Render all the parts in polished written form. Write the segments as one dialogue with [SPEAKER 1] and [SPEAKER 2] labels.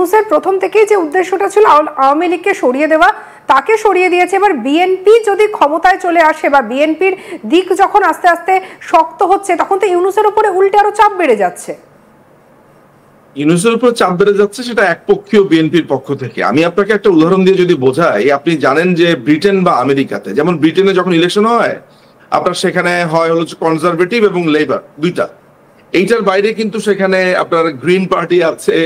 [SPEAKER 1] ইউনূসের প্রথম থেকেই যে উদ্দেশ্যটা ছিল আওয়ামী লীগকে সরিয়ে দেওয়া, তাকে সরিয়ে দিয়েছে। এবার বিএনপি যদি ক্ষমতায় চলে আসে বা বিএনপির দিক যখন আস্তে আস্তে শক্ত হচ্ছে, তখন তো ইউনূসের উপরে উল্টে আরো চাপ বেড়ে যাচ্ছে।
[SPEAKER 2] ইউনূসের উপর চাপ বেড়ে যাচ্ছে সেটা একপক্ষীয় বিএনপির পক্ষ থেকে। আমি আপনাকে একটা উদাহরণ দিয়ে যদি বোঝাই, আপনি জানেন যে ব্রিটেন বা আমেরিকাতে, যেমন ব্রিটেনে যখন ইলেকশন হয় আপনার সেখানে হয় হলো কনজারভেটিভ এবং লেবার দুইটা, এইটার বাইরে কিন্তু সেখানে আপনার গ্রিন পার্টি আছে,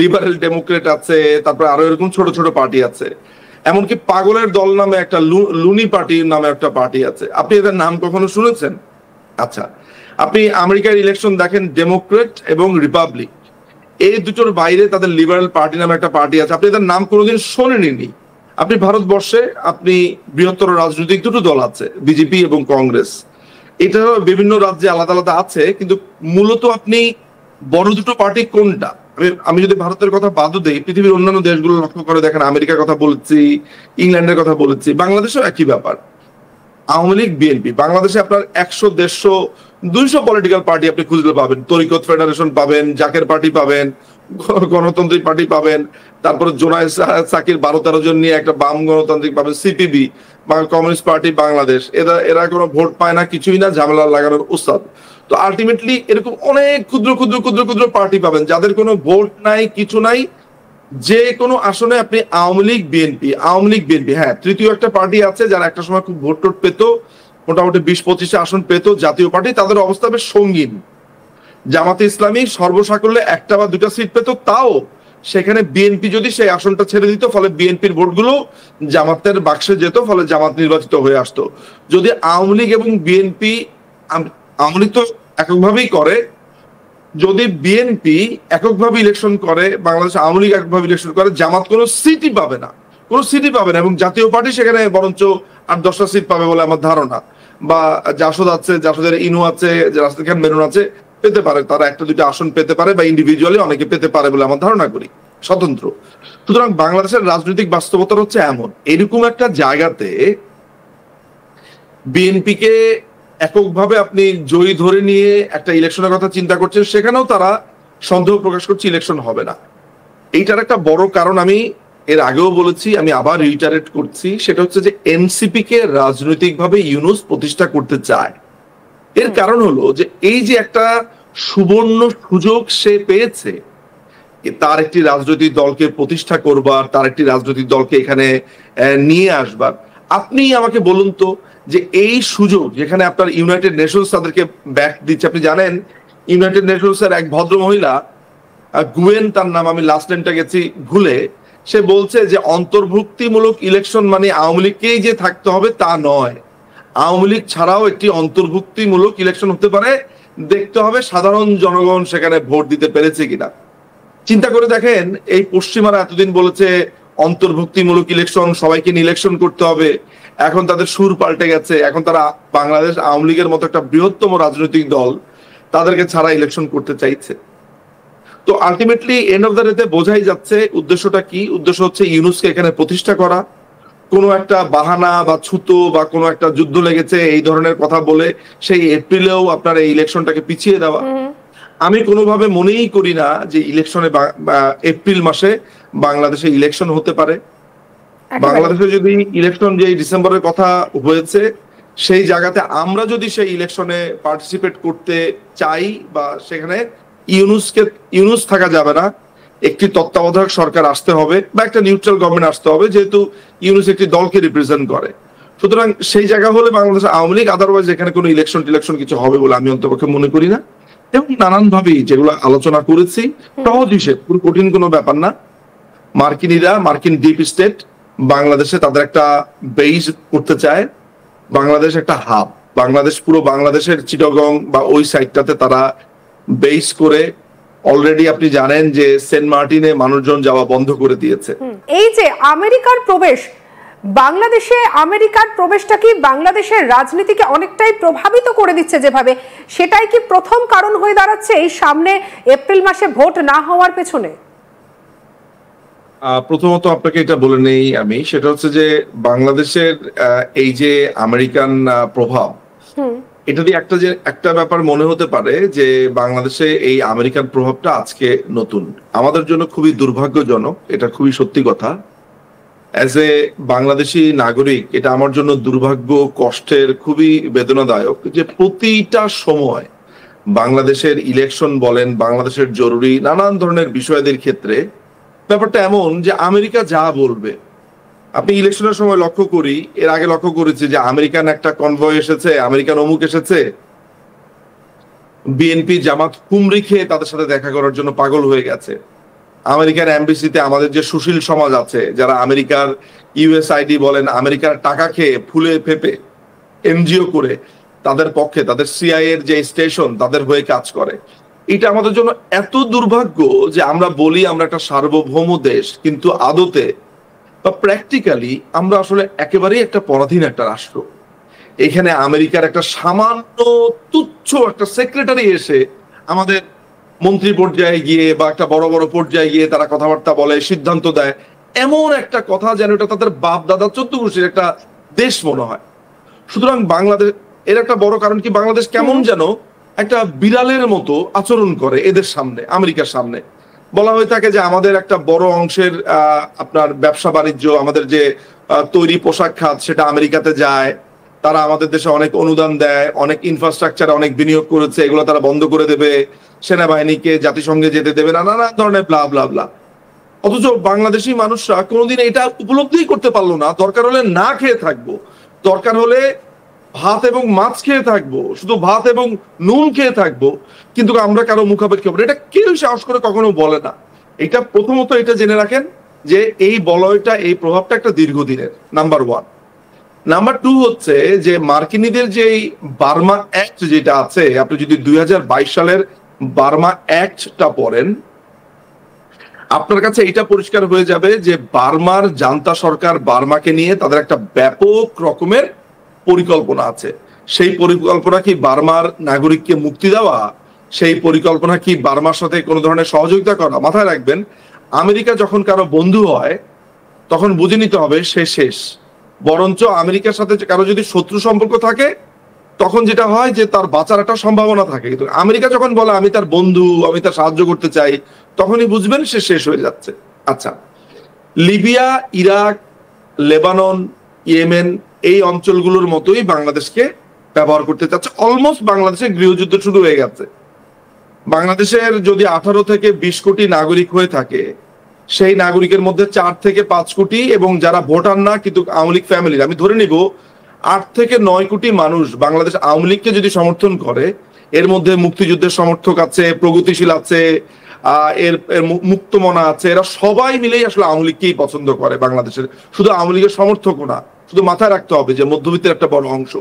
[SPEAKER 2] লিবারেল ডেমোক্রেট আছে, তারপর আরো এরকম ছোট ছোট পার্টি আছে, এমনকি পাগলের দল নামে একটা লুনি পার্টি নামে একটা পার্টি আছে। আপনি এদের নাম কখনো শুনেছেন? আচ্ছা, আপনি আমেরিকার ইলেকশন দেখেন, ডেমোক্রেট এবং রিপাবলিক, এই দুটোর বাইরে তাদের লিবারেল পার্টি নামে একটা পার্টি আছে, আপনি এদের নাম কোনোদিন শোনেননি। আপনি ভারতবর্ষে আপনি বৃহত্তর রাজনৈতিক দুটো দল আছে, বিজেপি এবং কংগ্রেস। এটা বিভিন্ন রাজ্যে আলাদা আলাদা আছে, কিন্তু মূলত আপনি বড় দুটো পার্টি কোনটা? আমি যদি ভারতের কথা বাদও দেই, পৃথিবীর অন্যান্য দেশগুলো লক্ষ্য করে দেখেন, আমেরিকার কথা বলেছি, ইংল্যান্ডের কথা বলেছি, বাংলাদেশেও একই ব্যাপার। আওয়ামী লীগ, বিএনপি, বাংলাদেশে আপনার 100, 150, 200 পলিটিক্যাল পার্টি আপনি খুঁজলে পাবেন। তরিকত ফেডারেশন পাবেন, জাকের পার্টি পাবেন, গণতান্ত্রিক পার্টি পাবেন, তারপরে জোনায়েদ সাকির 12-13 জন নিয়ে একটা বাম গণতান্ত্রিক পাবেন, সিপিবি, কমিউনিস্ট পার্টি বাংলাদেশ। এরা কোনো ভোট পায় না, কিছুই না, ঝামেলা লাগানোর উস্তাদ। তো আলটিমেটলি এরকম অনেক ক্ষুদ্র ক্ষুদ্র ক্ষুদ্র ক্ষুদ্র পার্টি পাবেন যাদের কোনো ভোট নাই, কিছু নাই। যে কোনো আসনে আপনি আওয়ামী লীগ, বিএনপি, আওয়ামী লীগ, বিএনপি, হ্যাঁ তৃতীয় একটা পার্টি আছে যারা একটা সময় খুব ভোট টোট পেত, মোটামুটি 20-25 আসন পেত, জাতীয় পার্টি, তাদের অবস্থা বেশ সঙ্গীন। জামাতে ইসলামী সর্বসাকল্যে 1টা বা 2টা সিট পেত, তাও সেখানে বিএনপি যদি সেই আসনটা ছেড়ে দিত, ফলে বিএনপির ভোটগুলো জামাতের বাক্সে যেত, ফলে জামাত নির্বাচিত হয়ে আসতো। যদি আওয়ামী লীগ এবং বিএনপি, আওয়ামী লীগ তো এককভাবেই করে, যদি বিএনপি এককভাবে ইলেকশন করে, বাংলাদেশ আওয়ামী লীগ এককভাবে ইলেকশন করে, জামাত কোনো সিটই পাবে না, কোনো সিটই পাবে না, এবং জাতীয় পার্টি সেখানে বরঞ্চ 8-10টা সিট পাবে বলে আমার ধারণা। বা জাসদ আছে, জাসদের ইনু আছে, রাশেদ খান মেনন আছে, পেতে পারে, তারা 1-2টা আসন পেতে পারে, বা ইন্ডিভিজুয়ালি অনেকে পেতে পারে বলে আমার ধারণা করি, স্বতন্ত্র। সুতরাং বাংলাদেশের রাজনৈতিক বাস্তবতা হচ্ছে এমন, এরকম একটা জায়গাতে বিএনপিকে এককভাবে আপনি জয়ী ধরে নিয়ে একটা ইলেকশনের কথা চিন্তা করছেন, সেখানেও তারা সন্দেহ প্রকাশ করছে ইলেকশন হবে না। এইটার একটা বড় কারণ আমি এর আগেও বলেছি, আমি আবার রিটারেট করছি, সেটা হচ্ছে যে এনসিপি কে রাজনৈতিকভাবে ইউনূস প্রতিষ্ঠা করতে চায়। এর কারণ হলো যে এই যে একটা সুবর্ণ সুযোগ সে পেয়েছে, তার একটি রাজনৈতিক দলকে প্রতিষ্ঠা করবার, তার একটি রাজনৈতিক দলকে এখানে নিয়ে আসবার। আপনি আমাকে বলুন তো, যে এই সুযোগ যেখানে আপনার ইউনাইটেড নেশনস তাদেরকে ব্যাক দিচ্ছে, আপনি জানেন ইউনাইটেড নেশনস এর এক ভদ্র মহিলা, গুয়েন তার নাম, আমি লাস্ট নেমটা গেছি ভুলে, সে বলছে যে অন্তর্ভুক্তিমূলক ইলেকশন মানে আওয়ামী লীগকেই যে থাকতে হবে তা নয়, আওয়ামী লীগ ছাড়াও একটি অন্তর্ভুক্তিমূলক ইলেকশন হতে পারে, দেখতে হবে সাধারণ জনগণ সেখানে ভোট দিতে পেরেছে কিনা। চিন্তা করে দেখেন, এই পশ্চিমারা এতদিন বলেছে অন্তর্ভুক্তিমূলক ইলেকশন, সবাইকে নিয়ে ইলেকশন করতে হবে, এখন তাদের সুর পাল্টে গেছে, এখন তারা বাংলাদেশ আওয়ামী লীগের মতো একটা বৃহত্তম রাজনৈতিক দল, তাদেরকে ছাড়া ইলেকশন করতে চাইছে। তো আলটিমেটলি এন্ড অফ দ্য ডেতে বোঝাই যাচ্ছে উদ্দেশ্যটা কি। উদ্দেশ্য হচ্ছে ইউনূসকে এখানে প্রতিষ্ঠা করা, কোনো একটা বাহানা বা ছুতো বা কোনো একটা যুদ্ধ লেগেছে এই ধরনের কথা বলে সেই এপ্রিলেও আপনার এই ইলেকশনটাকে পিছিয়ে দেওয়া। আমি কোনোভাবে মনেই করি না যে ইলেকশনে এপ্রিল মাসে বাংলাদেশে ইলেকশন হতে পারে। বাংলাদেশে যদি ইলেকশন, যে ডিসেম্বরের কথা হয়েছে, সেই জায়গাতে আমরা যদি সেই ইলেকশনে পার্টিসিপেট করতে চাই, বা সেখানে ইউনূস থাকা যাবে না, একটি তত্ত্বাবধায়ক সরকার আসতে হবে, বা একটা নিউট্রাল গভর্নমেন্ট আসতে হবে, যেহেতু ইউনূস একটি দলকে রিপ্রেজেন্ট করে। সুতরাং সেই জায়গা হলে বাংলাদেশ আওয়ামী লীগ, আদারওয়াইজ এখানে কোনো ইলেকশন কিছু হবে বলে আমি অন্তপক্ষে মনে করি না। এবং নানান ভাবেই যেগুলো আলোচনা করেছি, সহজ হিসেব, পুরো কঠিন কোনো ব্যাপার না। মার্কিনীরা, মার্কিন ডিপ স্টেট বাংলাদেশে তাদের একটা বেস করতে চায়, বাংলাদেশ একটা হাব, বাংলাদেশ পুরো বাংলাদেশের চিটাগং বা ওই সাইডটাতে তারা বেস করে অলরেডি আপনি জানেন যে সেন্ট মার্টিনে মানুষজন যাওয়া বন্ধ করে দিয়েছে।
[SPEAKER 1] এই যে আমেরিকার প্রবেশ, বাংলাদেশে আমেরিকার প্রবেশটা কি বাংলাদেশের রাজনীতিকে অনেকটাই প্রভাবিত করে দিচ্ছে যেভাবে, সেটাই কি প্রথম কারণ হয়ে দাঁড়াচ্ছে এই সামনে এপ্রিল মাসে ভোট না হওয়ার পেছনে?
[SPEAKER 2] প্রথমত আপনাকে এটা বলে নেই আমি, সেটা হচ্ছে যে বাংলাদেশের এই যে আমেরিকান প্রভাব, এটা দিয়ে একটা ব্যাপার মনে হতে পারে যে বাংলাদেশে এই আমেরিকান প্রভাবটা আজকে নতুন, আমাদের জন্য খুবই দুর্ভাগ্যজনক, এটা খুবই সত্যি কথা। অ্যাজ এ বাংলাদেশি নাগরিক এটা আমার জন্য দুর্ভাগ্য, কষ্টের, খুবই বেদনাদায়ক যে প্রতিটা সময় বাংলাদেশের ইলেকশন বলেন, বাংলাদেশের জরুরি নানান ধরনের বিষয়াদির ক্ষেত্রে ব্যাপারটা এমন যে আমেরিকা যা বলবে। আপনি ইলেকশনের সময় লক্ষ্য করি, এর আগে লক্ষ্য করেছি যে আমেরিকান একটা কনভয় এসেছে, আমেরিকান অমুক এসেছে, বিএনপি জামাত হুমড়ি খেয়ে তাদের সাথে দেখা করার জন্য পাগল হয়ে গেছে। আমেরিকার এমবিসিতে আমাদের যে সুশীল সমাজ আছে, যারা আমেরিকার ইউএসআইডি বলেন, আমেরিকার টাকা খেয়ে ফুলে ফেপে এনজিও করে তাদের পক্ষে, তাদের সিআই এর যে স্টেশন তাদের হয়ে কাজ করে। এটা আমাদের জন্য এত দুর্ভাগ্য যে আমরা বলি আমরা একটা সার্বভৌম দেশ, কিন্তু আদতে বা প্র্যাকটিক্যালি আমরা আসলে একেবারেই একটা পরাধীন একটা রাষ্ট্র। এখানে আমেরিকার একটা সামান্য তুচ্ছ একটা সেক্রেটারি এসে আমাদের মন্ত্রী পর্যায়ে গিয়ে বা একটা বড় বড় পর্যায়ে গিয়ে তারা কথাবার্তা বলে, সিদ্ধান্ত দেয়, এমন একটা কথা যেন এটা তাদের বাপ দাদা 14 গোষ্ঠীর একটা দেশ মনে হয়। সুতরাং বাংলাদেশ এর একটা বড় কারণ কি, বাংলাদেশ কেমন যেন একটা বিড়ালের মতো আচরণ করে এদের সামনে, আমেরিকার সামনে। বলা হয়ে থাকে যে আমাদের একটা বড় অংশের আপনার ব্যবসা বাণিজ্য, আমাদের যে তৈরি পোশাক খাত সেটা আমেরিকাতে যায়, তারা আমাদের দেশে অনেক অনুদান দেয়, অনেক ইনফ্রাস্ট্রাকচারে অনেক বিনিয়োগ করেছে, এগুলো তারা বন্ধ করে দেবে, সেনাবাহিনীকে জাতিসংঘে যেতে দেবে না, নানা ধরনের ব্লা ব্লা ব্লা। অথচ বাংলাদেশি মানুষরা কোনোদিন এটা উপলব্ধি করতে পারলো না। দরকার হলে না খেয়ে থাকবো, দরকার হলে ভাত এবং মাছ খেয়ে থাকবো, শুধু ভাত এবং নুন খেয়ে থাকবো, কিন্তু আমরা কারো মুখাপেক্ষি হবো, এটা কেউ সাহস করে কখনো বলে না। এটা প্রথমত এটা জেনে রাখেন যে এই বলয়টা, এই প্রভাবটা একটা দীর্ঘদিনের, নাম্বার 1। নাম্বার 2 হচ্ছে যে মার্কিনীদের যে বার্মা অ্যাক্ট যেটা আছে, আপনি যদি 2022 সালের বার্মা অ্যাক্টটা পড়েন, আপনার কাছে এটা পরিষ্কার হয়ে যাবে যে বার্মার জান্তা সরকার, বার্মাকে নিয়ে তাদের একটা ব্যাপক রকমের পরিকল্পনা আছে। সেই পরিকল্পনা কি বার্মার নাগরিককে মুক্তি দেওয়া? সেই পরিকল্পনা কি বার্মার সাথে কোনো ধরনের সহযোগিতা করা? মাথায় রাখবেন, আমেরিকা যখন কারো বন্ধু হয় তখন বুঝে নিতে হবে সে শেষ। বরঞ্চ আমেরিকার সাথে কারো যদি শত্রু সম্পর্ক থাকে তখন যেটা হয় যে তার বাঁচার একটা সম্ভাবনা থাকে। কিন্তু আমেরিকা যখন বলে আমি তার বন্ধু, আমি তার সাহায্য করতে চাই, তখনই বুঝবেন সে শেষ হয়ে যাচ্ছে। আচ্ছা, লিবিয়া, ইরাক, লেবানন, ইয়েমেন এই অঞ্চলগুলোর মতোই বাংলাদেশকে ব্যবহার করতে চাচ্ছে। অলমোস্ট বাংলাদেশে গৃহযুদ্ধ শুরু হয়ে গেছে। বাংলাদেশের যদি 18 থেকে 20 কোটি নাগরিক হয়ে থাকে, সেই নাগরিকের মধ্যে 4 থেকে 5 কোটি এবং যারা ভোটার না কিন্তু আওয়ামী লীগ ফ্যামিলির, আমি ধরে নিব 8 থেকে 9 কোটি মানুষ বাংলাদেশ আওয়ামী লীগকে যদি সমর্থন করে, এর মধ্যে মুক্তিযুদ্ধের সমর্থক আছে, প্রগতিশীল আছে, এর মুক্তমনা আছে, এরা সবাই মিলেই আসলে আওয়ামী লীগকেই পছন্দ করে বাংলাদেশের। শুধু আওয়ামী লীগের সমর্থকও না, শুধু মাথায় রাখতে হবে যে মধ্যবিত্তের একটা বড় অংশ।